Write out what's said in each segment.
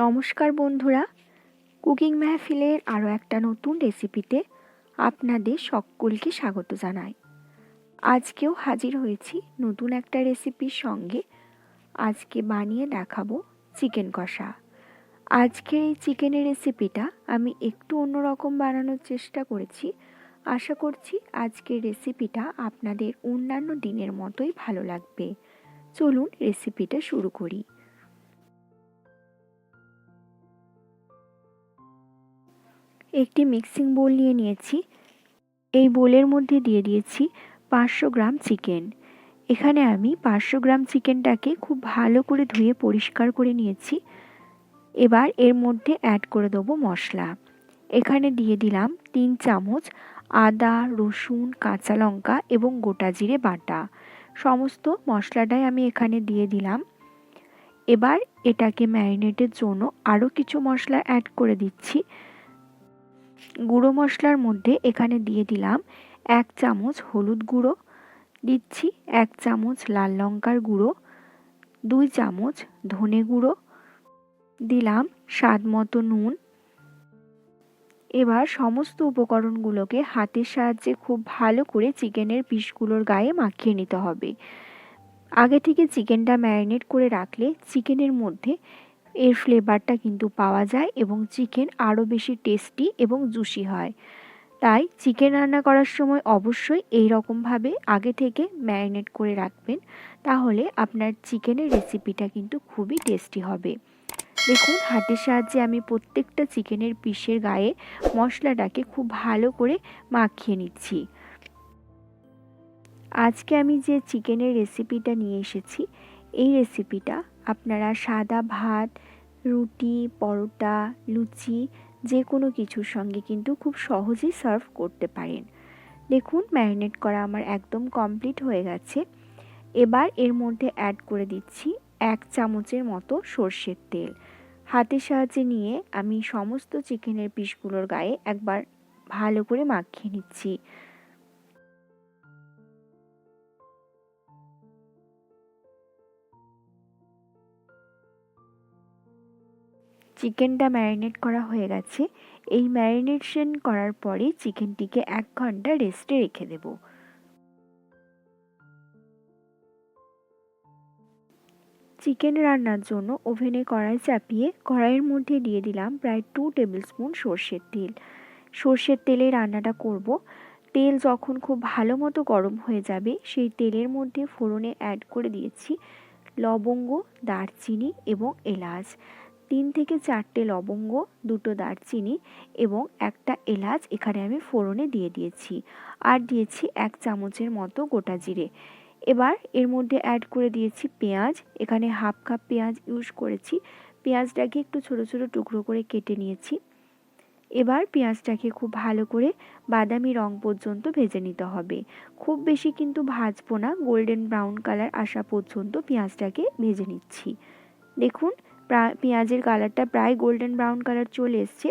নমস্কার বন্ধুরা, কুকিং মেহফিলের আরও একটা নতুন রেসিপিতে আপনাদের সকলকে স্বাগত জানাই। আজকেও হাজির হয়েছি নতুন একটা রেসিপির সঙ্গে। আজকে বানিয়ে দেখাবো চিকেন কষা। আজকের এই চিকেনের রেসিপিটা আমি একটু অন্যরকম বানানোর চেষ্টা করেছি। আশা করছি আজকের রেসিপিটা আপনাদের অন্যান্য দিনের মতোই ভালো লাগবে। চলুন রেসিপিটা শুরু করি। একটি মিক্সিং বোল নিয়ে নিয়েছি। এই বোলের মধ্যে দিয়ে দিয়েছি 500 গ্রাম চিকেন। এখানে আমি 500 গ্রাম চিকেনটাকে খুব ভালো করে ধুয়ে পরিষ্কার করে নিয়েছি। এবার এর মধ্যে অ্যাড করে দেবো মশলা। এখানে দিয়ে দিলাম 3 চামচ আদা, রসুন, কাঁচা লঙ্কা এবং গোটা জিরে বাটা। সমস্ত মশলাটাই আমি এখানে দিয়ে দিলাম। এবার এটাকে ম্যারিনেটের জন্য আরও কিছু মশলা অ্যাড করে দিচ্ছি। গুঁড়ো মশলার মধ্যে এখানে দিয়ে দিলাম 1 চামচ হলুদ গুঁড়ো, দিচ্ছি 1 চামচ লাল লঙ্কার গুঁড়ো, 2 চামচ ধনে গুঁড়ো, দিলাম স্বাদ মতো নুন। এবার সমস্ত উপকরণগুলোকে হাতের সাহায্যে খুব ভালো করে চিকেনের পিসগুলোর গায়ে মাখিয়ে নিতে হবে। আগে থেকে চিকেনটা ম্যারিনেট করে রাখলে চিকেনের মধ্যে এর ফ্লেভারটা কিন্তু পাওয়া যায় এবং চিকেন আরও বেশি টেস্টি এবং জুসি হয়। তাই চিকেন রান্না করার সময় অবশ্যই এই রকমভাবে আগে থেকে ম্যারিনেট করে রাখবেন, তাহলে আপনার চিকেনের রেসিপিটা কিন্তু খুবই টেস্টি হবে। দেখুন, হাতের সাহায্যে আমি প্রত্যেকটা চিকেনের পিসের গায়ে মশলাটাকে খুব ভালো করে মাখিয়ে নিচ্ছি। আজকে আমি যে চিকেনের রেসিপিটা নিয়ে এসেছি, এই রেসিপিটা আপনারা সাদা ভাত, রুটি, পরোটা, লুচি যে কোনো কিছুর সঙ্গে কিন্তু খুব সহজেই সার্ভ করতে পারেন। দেখুন, ম্যারিনেট করা আমার একদম কমপ্লিট হয়ে গেছে। এবার এর মধ্যে অ্যাড করে দিচ্ছি 1 চামচের মতো সর্ষের তেল। হাতের সাহায্যে নিয়ে আমি সমস্ত চিকেনের পিসগুলোর গায়ে একবার ভালো করে মাখিয়ে নিচ্ছি। চিকেনটা ম্যারিনেট করা হয়ে গেছে। এই ম্যারিনেশন করার পরে চিকেনটিকে 1 ঘন্টা রেস্টে রেখে দেব। চিকেন রান্নার জন্য ওভেনে কড়াই চাপিয়ে কড়াইয়ের মধ্যে দিয়ে দিলাম প্রায় 2 টেবিল স্পুন সর্ষের তেল। সর্ষের তেলে রান্নাটা করব। তেল যখন খুব ভালো মতো গরম হয়ে যাবে, সেই তেলের মধ্যে ফোড়নে অ্যাড করে দিয়েছি লবঙ্গ, দারচিনি এবং এলাচ। 3 থেকে 4টে লবঙ্গ, 2টো দারচিনি এবং একটা এলাচ এখানে আমি ফোড়নে দিয়ে দিয়েছি। আর দিয়েছি 1 চামচের মতো গোটা জিরে। এবার এর মধ্যে অ্যাড করে দিয়েছি পেঁয়াজ। এখানে হাফ কাপ পেঁয়াজ ইউজ করেছি। পেঁয়াজটাকে একটু ছোটো ছোটো টুকরো করে কেটে নিয়েছি। এবার পেঁয়াজটাকে খুব ভালো করে বাদামি রং পর্যন্ত ভেজে নিতে হবে। খুব বেশি কিন্তু ভাজবো না, গোল্ডেন ব্রাউন কালার আসা পর্যন্ত পেঁয়াজটাকে ভেজে নিচ্ছি। দেখুন, পেঁয়াজের কালারটা প্রায় গোল্ডেন ব্রাউন কালার চলে এসছে।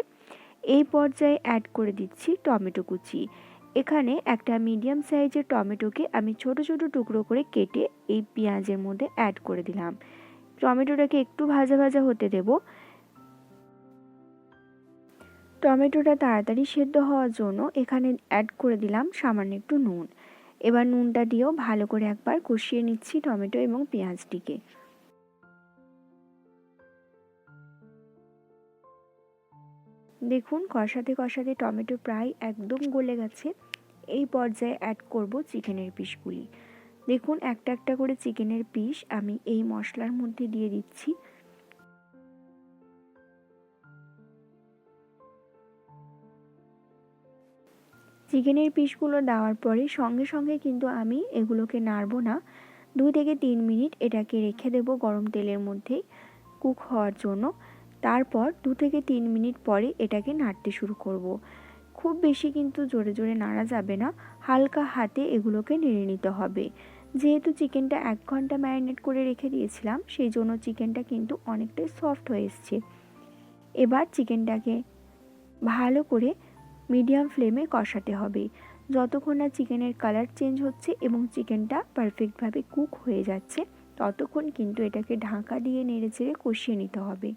এই পর্যায়ে অ্যাড করে দিচ্ছি টমেটো কুচি। এখানে একটা মিডিয়াম সাইজের টমেটোকে আমি ছোট ছোট টুকরো করে কেটে এই পেঁয়াজের মধ্যে অ্যাড করে দিলাম। টমেটোটাকে একটু ভাজা ভাজা হতে দেব। টমেটোটা তাড়াতাড়ি সেদ্ধ হওয়ার জন্য এখানে অ্যাড করে দিলাম সামান্য একটু নুন। এবার নুনটা দিয়েও ভালো করে একবার কষিয়ে নিচ্ছি টমেটো এবং পেঁয়াজটিকে। দেখুন, কষাতে কষাতে টমেটো প্রায় একদম গলে গেছে। এই পর্যায়ে অ্যাড করব চিকেনের পিসগুলি। দেখুন, একটা একটা করে চিকেনের পিস আমি এই মশলার মধ্যে দিয়ে দিচ্ছি। চিকেনের পিসগুলো দেওয়ার পরে সঙ্গে সঙ্গে কিন্তু আমি এগুলোকে নাড়ব না। 2 থেকে 3 মিনিট এটাকে রেখে দেব গরম তেলের মধ্যেই কুক হওয়ার জন্য। তারপর 2 থেকে 3 মিনিট পরে এটাকে নাড়তে শুরু করব। খুব বেশি কিন্তু জোরে জোরে নাড়া যাবে না, হালকা হাতে এগুলোকে নেড়ে নিতে হবে। যেহেতু চিকেনটা 1 ঘন্টা ম্যারিনেট করে রেখে দিয়েছিলাম, সেই জন্য চিকেনটা কিন্তু অনেকটাই সফট হয়ে এসছে। এবার চিকেনটাকে ভালো করে মিডিয়াম ফ্লেমে কষাতে হবে, যতক্ষণ না চিকেনের কালার চেঞ্জ হচ্ছে এবং চিকেনটা পারফেক্টভাবে কুক হয়ে যাচ্ছে, ততক্ষণ কিন্তু এটাকে ঢাকা দিয়ে নেড়ে চেড়ে কষিয়ে নিতে হবে।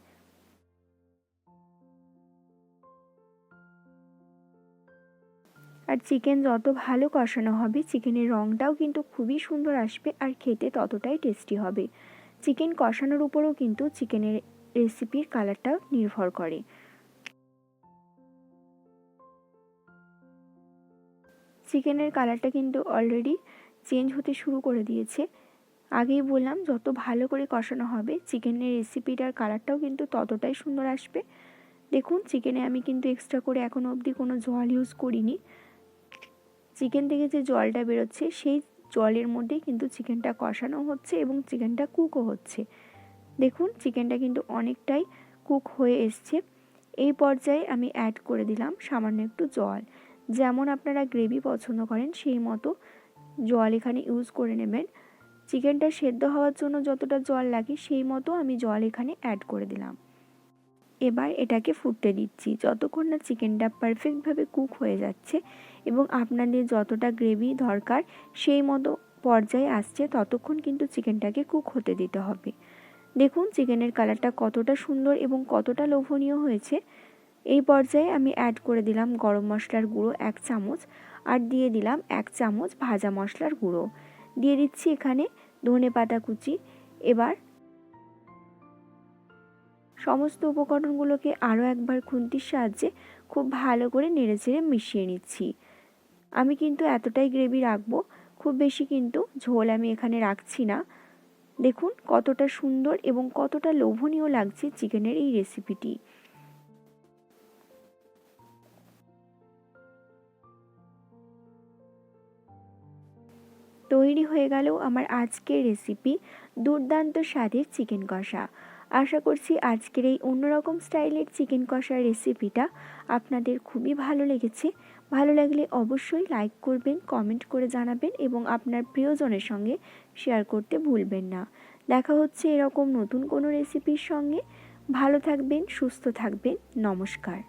আর চিকেন যত ভালো কষানো হবে চিকেনের রঙটাও কিন্তু খুবই সুন্দর আসবে আর খেতে ততটাই টেস্টি হবে। চিকেন কষানোর উপরও কিন্তু চিকেনের রেসিপির কালারটা নির্ভর করে। চিকেনের কালারটা কিন্তু অলরেডি চেঞ্জ হতে শুরু করে দিয়েছে। আগেই বললাম যত ভালো করে কষানো হবে চিকেনের রেসিপিটার কালারটাও কিন্তু ততটাই সুন্দর আসবে। দেখুন চিকেনে আমি কিন্তু এক্সট্রা করে এখনও অবধি কোনো জল ইউজ করিনি। চিকেন থেকে যে জলটা বেরোচ্ছে সেই জলের মধ্যেই কিন্তু চিকেনটা কষানো হচ্ছে এবং চিকেনটা কুকও হচ্ছে। দেখুন চিকেনটা কিন্তু অনেকটাই কুক হয়ে এসছে। এই পর্যায়ে আমি অ্যাড করে দিলাম সামান্য একটু জল। যেমন আপনারা গ্রেভি পছন্দ করেন সেই মতো জল এখানে ইউজ করে নেবেন। চিকেনটা সেদ্ধ হওয়ার জন্য যতটা জল লাগে সেই মতো আমি জল এখানে অ্যাড করে দিলাম। এবার এটাকে ফুটতে দিচ্ছি যতক্ষণ না চিকেনটা পারফেক্টভাবে কুক হয়ে যাচ্ছে এবং আপনাদের যতটা গ্রেভি দরকার সেই মতো পর্যায়ে আসছে ততক্ষণ কিন্তু চিকেনটাকে কুক হতে দিতে হবে। দেখুন চিকেনের কালারটা কতটা সুন্দর এবং কতটা লোভনীয় হয়েছে। এই পর্যায়ে আমি অ্যাড করে দিলাম গরম মশলার গুঁড়ো 1 চামচ আর দিয়ে দিলাম 1 চামচ ভাজা মশলার গুঁড়ো। দিয়ে দিচ্ছি এখানে ধনেপাতা কুচি। এবার সমস্ত উপকরণগুলোকে আরও একবার খুন্তির সাহায্যে খুব ভালো করে নেড়েচেড়ে মিশিয়ে নিচ্ছি। আমি কিন্তু এতটাই গ্রেভি রাখবো, খুব বেশি কিন্তু ঝোল আমি এখানে রাখছি না। দেখুন কতটা সুন্দর এবং কতটা লোভনীয় লাগছে চিকেনের এই রেসিপিটি। তৈরি হয়ে গেল আমার আজকের রেসিপি দুর্দান্ত স্বাদের চিকেন কষা। আশা করছি আজকের এই অন্যরকম স্টাইলের চিকেন কষার রেসিপিটা আপনাদের খুবই ভালো লেগেছে। ভালো লাগলে অবশ্যই লাইক করবেন, কমেন্ট করে জানাবেন এবং আপনার প্রিয়জনের সঙ্গে শেয়ার করতে ভুলবেন না। দেখা হচ্ছে এরকম নতুন কোনো রেসিপির সঙ্গে। ভালো থাকবেন, সুস্থ থাকবেন। নমস্কার।